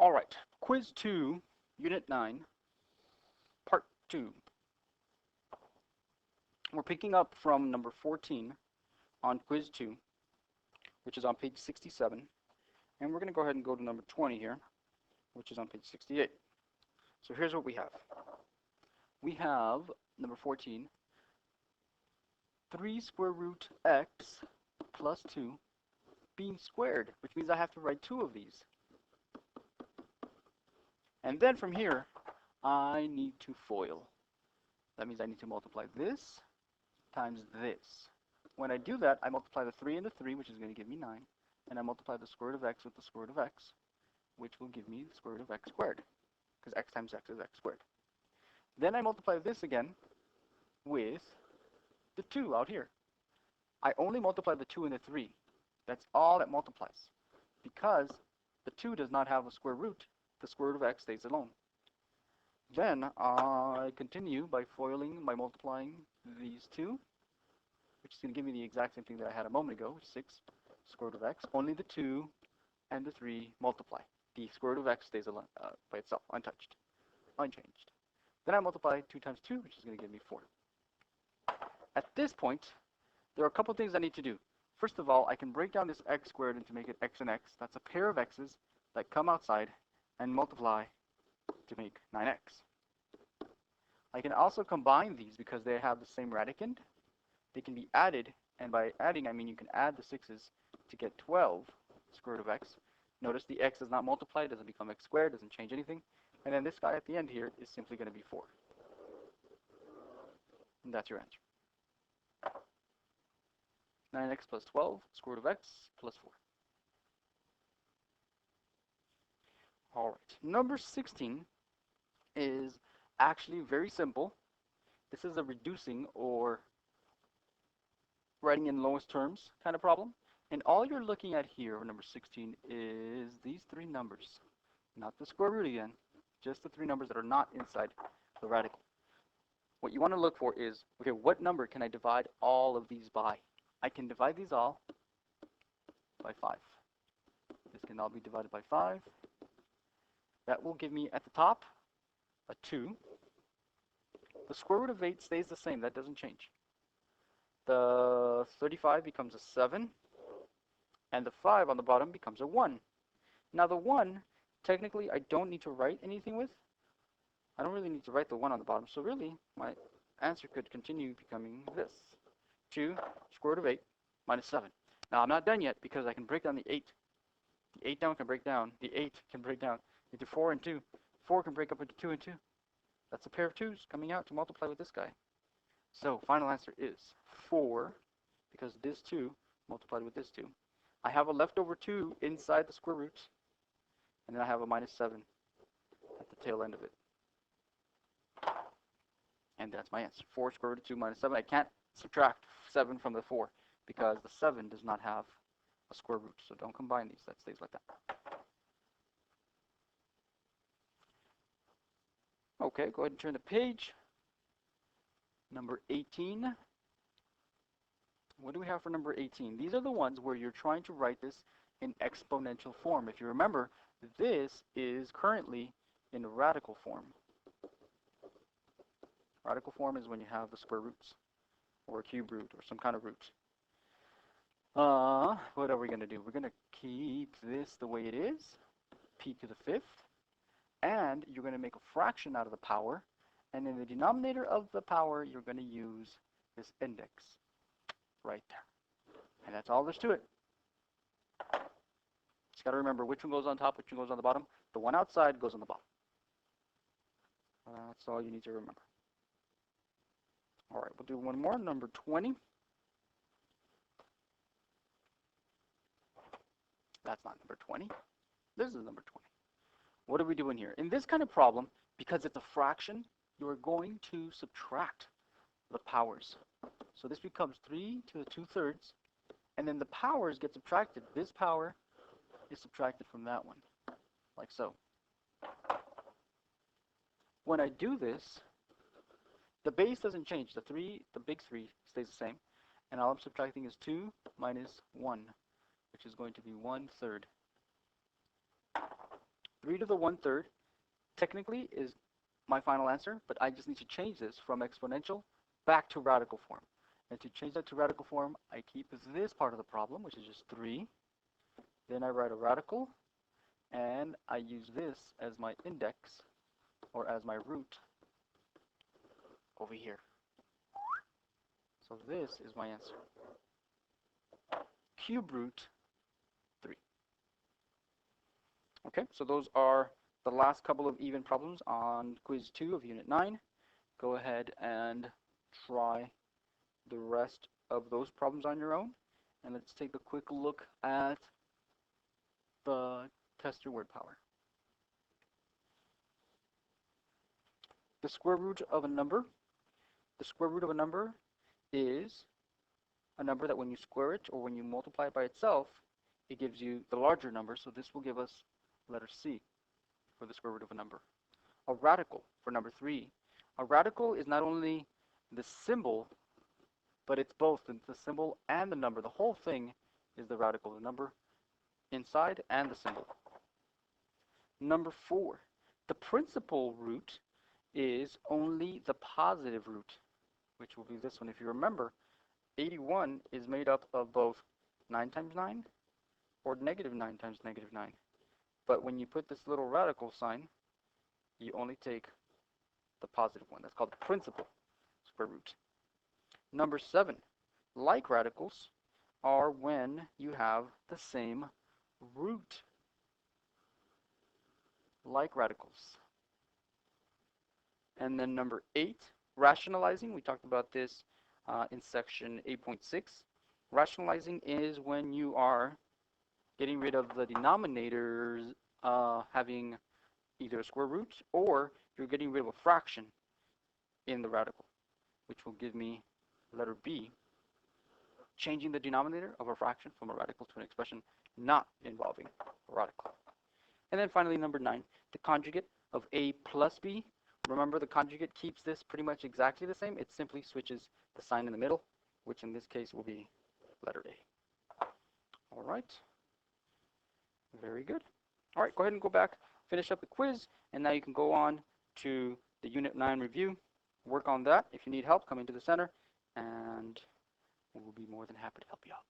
All right, Quiz 2, Unit 9, Part 2. We're picking up from number 14 on Quiz 2, which is on page 67. And we're going to go ahead and go to number 20 here, which is on page 68. So here's what we have. We have, number 14, 3 square root x plus 2 being squared, which means I have to write 2 of these. And then from here, I need to FOIL. That means I need to multiply this times this. When I do that, I multiply the 3 into 3, which is going to give me 9. And I multiply the square root of x with the square root of x, which will give me the square root of x squared, because x times x is x squared. Then I multiply this again with the 2 out here. I only multiply the 2 and the 3. That's all that multiplies. Because the 2 does not have a square root, the square root of x stays alone. Then I continue by FOILing, by multiplying these 2, which is going to give me the exact same thing that I had a moment ago, which is 6 square root of x. Only the 2 and the 3 multiply. The square root of x stays alone, by itself, untouched, unchanged. Then I multiply 2 times 2, which is going to give me 4. At this point, there are a couple things I need to do. First of all, I can break down this x squared and to make it x and x. That's a pair of x's that come outside and multiply to make 9x. I can also combine these because they have the same radicand. They can be added, and by adding I mean you can add the 6's to get 12 square root of x. Notice the x does not multiply, it doesn't become x squared, doesn't change anything. And then this guy at the end here is simply going to be 4. And that's your answer. 9x plus 12 square root of x plus 4. All right, number 16 is actually very simple. This is a reducing or writing in lowest terms kind of problem. And all you're looking at here, number 16, is these 3 numbers. Not the square root again, just the 3 numbers that are not inside the radical. What you want to look for is, okay, what number can I divide all of these by? I can divide these all by 5. This can all be divided by 5. That will give me at the top a 2. The square root of 8 stays the same, that doesn't change. The 35 becomes a 7, and the 5 on the bottom becomes a 1. Now the 1, technically I don't need to write anything with. I don't really need to write the 1 on the bottom, so really my answer could continue becoming this. 2 square root of 8 minus 7. Now I'm not done yet because I can break down the 8. The 8 down can break down. The 8 can break down into 4 and 2. 4 can break up into 2 and 2. That's a pair of 2's coming out to multiply with this guy. So final answer is 4, because this 2 multiplied with this 2. I have a leftover 2 inside the square root, and then I have a minus 7 at the tail end of it. And that's my answer. 4 square root of 2 minus 7. I can't subtract 7 from the 4 because the 7 does not have a square root. So don't combine these. That stays like that. Okay, go ahead and turn the page. Number 18. What do we have for number 18? These are the ones where you're trying to write this in exponential form. If you remember, this is currently in radical form. Radical form is when you have the square roots, or a cube root, or some kind of root. What are we going to do? We're going to keep this the way it is, p to the 5th, and you're going to make a fraction out of the power, and in the denominator of the power, you're going to use this index right there. And that's all there's to it. Just got to remember which one goes on top, which one goes on the bottom. The one outside goes on the bottom. That's all you need to remember. All right, we'll do one more, number 20. That's not number 20. This is number 20. What are we doing here? In this kind of problem, because it's a fraction, you're going to subtract the powers. So this becomes 3 to the 2/3, and then the powers get subtracted. This power is subtracted from that one, like so. When I do this, the base doesn't change. The big 3 stays the same, and all I'm subtracting is 2 minus 1, which is going to be 1/3. 3 to the 1/3 technically is my final answer, but I just need to change this from exponential back to radical form. And to change that to radical form, I keep this part of the problem, which is just 3. Then I write a radical, and I use this as my index, or as my root over here. So this is my answer. Cube root 3. Okay, so those are the last couple of even problems on quiz 2 of unit 9. Go ahead and try the rest of those problems on your own. And let's take a quick look at the test your word power. The square root of a number. The square root of a number is a number that when you square it or when you multiply it by itself, it gives you the larger number. So this will give us letter C for the square root of a number. A radical for number 3. A radical is not only the symbol, but it's both the symbol and the number. The whole thing is the radical, the number inside and the symbol. Number 4. The principal root is only the positive root, which will be this one. If you remember, 81 is made up of both 9 times 9 or negative 9 times negative 9. But when you put this little radical sign, you only take the positive one. That's called the principal square root. Number 7, like radicals are when you have the same root. Like radicals. And then number 8, rationalizing. We talked about this in section 8.6. Rationalizing is when you are getting rid of the denominators having either a square root, or you're getting rid of a fraction in the radical, which will give me letter B, changing the denominator of a fraction from a radical to an expression not involving a radical. And then finally, number 9, the conjugate of A plus B. Remember, the conjugate keeps this pretty much exactly the same. It simply switches the sign in the middle, which in this case will be letter A. All right. Very good. All right, go ahead and go back, finish up the quiz, and now you can go on to the Unit 9 review. Work on that. If you need help, come into the center, and we'll be more than happy to help you out.